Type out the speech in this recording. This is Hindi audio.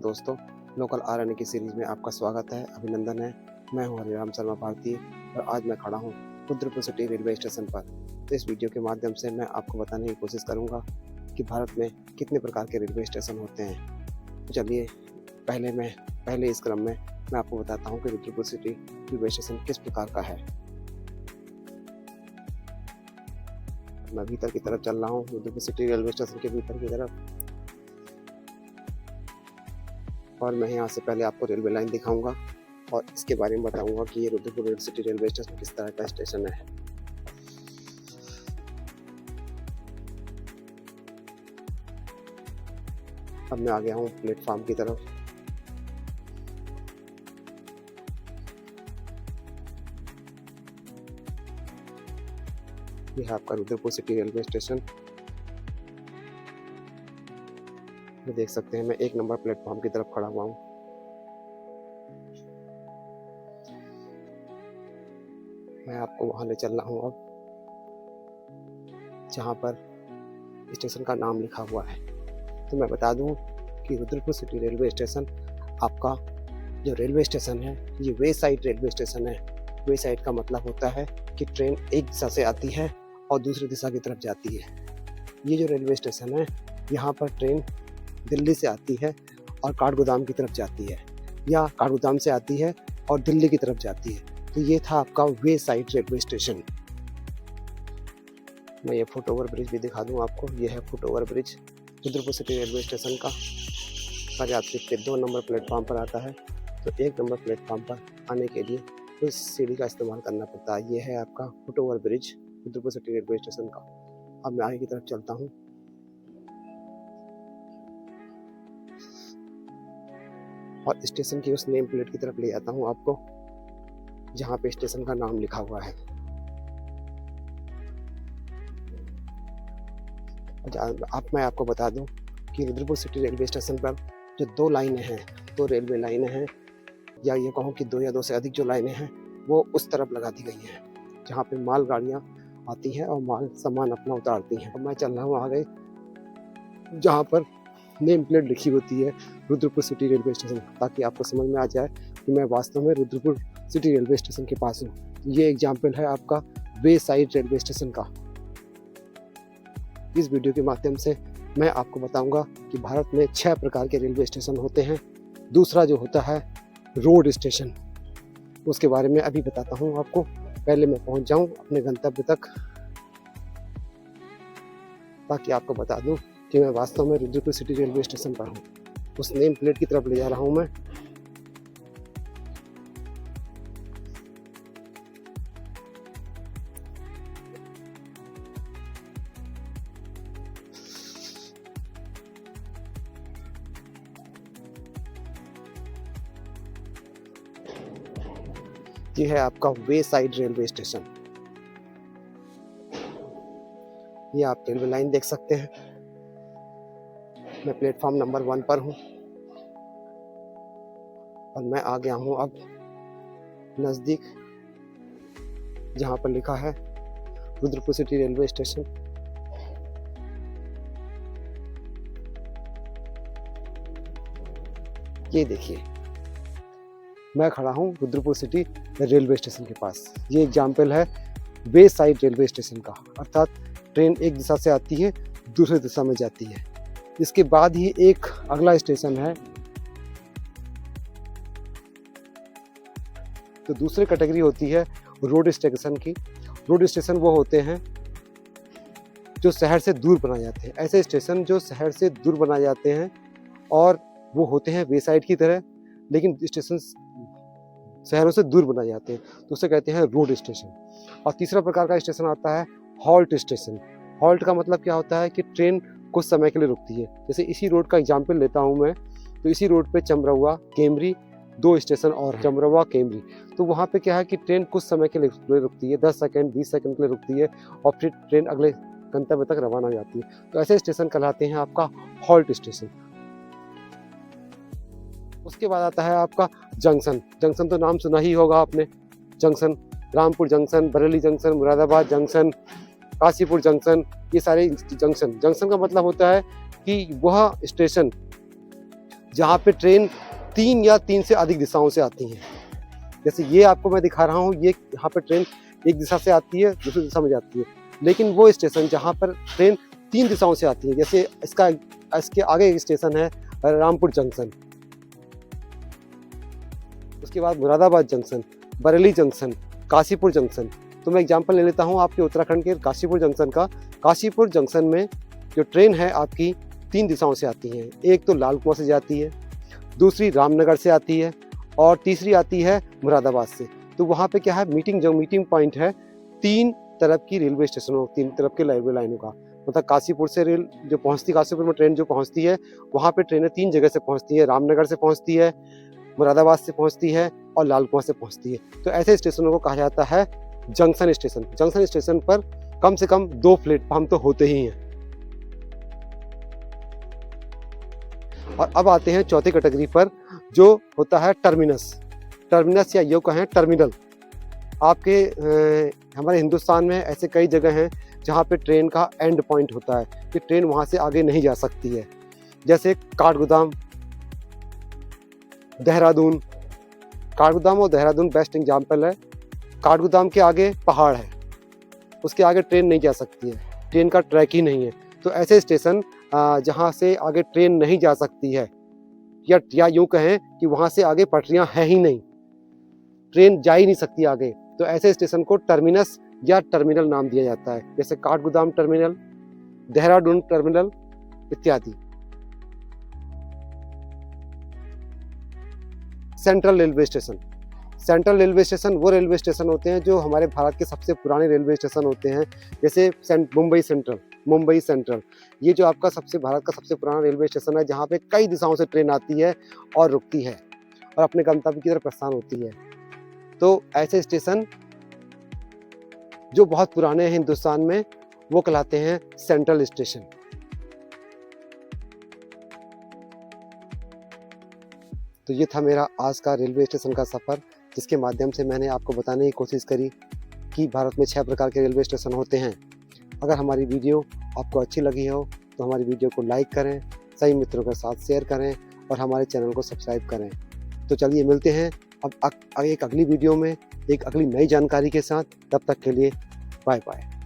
दोस्तों, लोकल आरएनए की सीरीज में आपका स्वागत है, अभिनंदन है। मैं हूं हरिराम शर्मा भारतीय और आज मैं खड़ा हूं रुद्रपुर सिटी रेलवे स्टेशन पर। तो इस वीडियो के माध्यम से मैं आपको बताने की कोशिश करूंगा कि भारत में कितने प्रकार के रेलवे स्टेशन होते हैं। तो चलिए पहले इस क्रम में मैं आपको बताता हूं कि रुद्रपुर सिटी रेलवे स्टेशन किस प्रकार का है। मैं भीतर की तरफ चल रहा हूं, रुद्रपुर सिटी रेलवे स्टेशन के भीतर की तरफ, और मैं यहाँ से पहले आपको रेलवे लाइन दिखाऊंगा और इसके बारे में बताऊंगा कि ये रुद्रपुर सिटी रेलवे स्टेशन किस तरह का स्टेशन है। अब मैं आ गया हूँ प्लेटफॉर्म की तरफ। यह है आपका रुद्रपुर सिटी रेलवे स्टेशन। देख सकते हैं मैं 1 नंबर प्लेटफॉर्म की तरफ खड़ा हुआ हूँ। मैं आपको वहां ले चल रहा हूँ अब जहाँ पर स्टेशन का नाम लिखा हुआ है। तो मैं बता दूं कि रुद्रपुर सिटी रेलवे स्टेशन आपका जो रेलवे स्टेशन है ये वे साइड रेलवे स्टेशन है। वे साइड का मतलब होता है कि ट्रेन एक दिशा से आती है और दूसरी दिशा की तरफ जाती है। ये जो रेलवे स्टेशन है यहाँ पर ट्रेन दिल्ली से आती है और काठगोदाम की तरफ जाती है, या काठगोदाम से आती है और दिल्ली की तरफ जाती है। तो ये था आपका वे साइड रेलवे स्टेशन। मैं ये फुट ओवर ब्रिज भी दिखा दूं आपको। ये है foot over bridge Rudrapur city railway station का। हर यात्री के 2 नंबर प्लेटफॉर्म पर आता है, तो 1 नंबर प्लेटफॉर्म पर आने के लिए तो इस सीढ़ी का इस्तेमाल करना पड़ता है। ये है आपका foot over bridge Rudrapur city railway station का। अब मैं आगे की तरफ चलता हूँ। और स्टेशन की उस नेम प्लेट की तरफ ले जाता हूँ आपको जहाँ पे स्टेशन का नाम लिखा हुआ है। मैं आपको बता दूं कि रुद्रपुर सिटी रेलवे स्टेशन पर जो 2 लाइनें हैं, 2 रेलवे लाइनें हैं, या ये कहूँ कि 2 या 2 से अधिक जो लाइनें हैं वो उस तरफ लगा दी गई हैं जहाँ पे माल गाड़ियाँ आती हैं और माल सामान अपना उतारती हैं। अब मैं चल रहा हूँ आगे जहाँ पर नेम प्लेट लिखी होती है रुद्रपुर सिटी रेलवे स्टेशन, ताकि आपको समझ में आ जाए कि मैं वास्तव में रुद्रपुर सिटी रेलवे स्टेशन के पास हूँ। ये एग्जाम्पल है आपका वे साइड रेलवे स्टेशन का। इस वीडियो के माध्यम से मैं आपको बताऊंगा कि भारत में 6 प्रकार के रेलवे स्टेशन होते हैं। दूसरा जो होता है रोड स्टेशन, उसके बारे में अभी बताता हूँ आपको। पहले मैं पहुँच जाऊँ अपने गंतव्य तक, ताकि आपको बता दूँ कि मैं वास्तव में रुद्रपुर सिटी रेलवे स्टेशन पर हूँ। उस नेम प्लेट की तरफ ले जा रहा हूँ मैं। ये है आपका वे साइड रेलवे स्टेशन। ये आप रेलवे लाइन देख सकते हैं। मैं प्लेटफॉर्म नंबर 1 पर हूँ और मैं आ गया हूँ अब नज़दीक जहाँ पर लिखा है रुद्रपुर सिटी रेलवे स्टेशन। ये देखिए मैं खड़ा हूँ रुद्रपुर सिटी रेलवे स्टेशन के पास। ये एग्जाम्पल है वे साइड रेलवे स्टेशन का, अर्थात ट्रेन एक दिशा से आती है दूसरी दिशा में जाती है। इसके बाद ही एक अगला स्टेशन है। तो दूसरी कैटेगरी होती है रोड स्टेशन की। रोड स्टेशन वो होते हैं जो शहर से दूर बनाए जाते हैं। ऐसे स्टेशन जो शहर से दूर बनाए जाते हैं और वो होते हैं वे साइड की तरह, लेकिन स्टेशन शहरों से दूर बनाए जाते हैं, तो उसे कहते हैं रोड स्टेशन। और तीसरा प्रकार का स्टेशन आता है हॉल्ट स्टेशन। हॉल्ट का मतलब क्या होता है कि ट्रेन कुछ समय के लिए रुकती है। जैसे इसी रोड का एग्जाम्पल लेता हूँ मैं, तो इसी रोड पे चमरौआ केमरी 2 स्टेशन और हैं, चमरौआ केमरी। तो वहाँ पे क्या है कि ट्रेन कुछ समय के लिए रुकती है, 10 सेकंड 20 सेकंड के लिए रुकती है और फिर ट्रेन अगले गंतव्य तक रवाना हो जाती है। तो ऐसे स्टेशन कहलाते हैं आपका हॉल्ट स्टेशन। उसके बाद आता है आपका जंक्शन। जंक्शन तो नाम सुना ही होगा आपने। Junction Rampur junction, Bareilly junction, Moradabad junction, Kashipur junction, ये सारे जंक्शन। जंक्शन का मतलब होता है कि वह स्टेशन जहाँ पे ट्रेन 3 या 3 से अधिक दिशाओं से आती हैं। जैसे ये आपको मैं दिखा रहा हूँ, ये यहाँ पे ट्रेन एक दिशा से आती है, दूसरी दिशा में जाती है। लेकिन वो स्टेशन जहाँ पर ट्रेन 3 दिशाओं से आती है, जैसे इसके आगे एक स्टेशन है रामपुर जंक्शन, उसके बाद Moradabad junction, Bareilly junction, Kashipur junction. तो मैं एग्जांपल ले लेता हूँ आपके उत्तराखंड के काशीपुर जंक्शन का। काशीपुर जंक्शन में जो ट्रेन है आपकी 3 दिशाओं से आती है। एक तो लाल कुआं से जाती है, दूसरी रामनगर से आती है और तीसरी आती है मुरादाबाद से। तो वहाँ पे क्या है, मीटिंग पॉइंट है 3 तरफ की रेलवे स्टेशनों, 3 तरफ के रेलवे लाइनों का। मतलब काशीपुर से रेल जो पहुँचती, काशीपुर में ट्रेन जो पहुँचती है, वहाँ पे ट्रेनें 3 जगह से पहुँचती है, रामनगर से पहुँचती है, मुरादाबाद से पहुँचती है और लाल कुआं से पहुँचती है। तो ऐसे स्टेशनों को कहा जाता है जंक्शन स्टेशन। जंक्शन स्टेशन पर कम से कम 2 प्लेटफॉर्म तो होते ही हैं। और अब आते हैं चौथी कैटेगरी पर, जो होता है टर्मिनस या यूँ कहें टर्मिनल। आपके हमारे हिंदुस्तान में ऐसे कई जगह हैं जहाँ पे ट्रेन का एंड पॉइंट होता है कि ट्रेन वहाँ से आगे नहीं जा सकती है। जैसे काठगोदाम, देहरादून। काठगोदाम और देहरादून बेस्ट एग्जाम्पल है। काठगोदाम के आगे पहाड़ है, उसके आगे ट्रेन नहीं जा सकती है, ट्रेन का ट्रैक ही नहीं है। तो ऐसे स्टेशन जहाँ से आगे ट्रेन नहीं जा सकती है, या यूँ कहें कि वहाँ से आगे पटरियाँ हैं ही नहीं, ट्रेन जा ही नहीं सकती आगे, तो ऐसे स्टेशन को टर्मिनस या टर्मिनल नाम दिया जाता है। जैसे काठगोदाम टर्मिनल, देहरादून टर्मिनल इत्यादि। सेंट्रल रेलवे स्टेशन वो रेलवे स्टेशन होते हैं जो हमारे भारत के सबसे पुराने रेलवे स्टेशन होते हैं। जैसे मुंबई सेंट्रल, ये जो आपका भारत का सबसे पुराना रेलवे स्टेशन है, जहाँ पे कई दिशाओं से ट्रेन आती है और रुकती है और अपने गंतव्य की तरफ प्रस्थान होती है। तो ऐसे स्टेशन जो बहुत पुराने हैं हिंदुस्तान में, वो कहलाते हैं सेंट्रल स्टेशन। तो ये था मेरा आज का रेलवे स्टेशन का सफ़र, जिसके माध्यम से मैंने आपको बताने की कोशिश करी कि भारत में 6 प्रकार के रेलवे स्टेशन होते हैं। अगर हमारी वीडियो आपको अच्छी लगी हो तो हमारी वीडियो को लाइक करें, सही मित्रों के साथ शेयर करें और हमारे चैनल को सब्सक्राइब करें। तो चलिए मिलते हैं अब एक अगली वीडियो में एक अगली नई जानकारी के साथ। तब तक के लिए बाय बाय।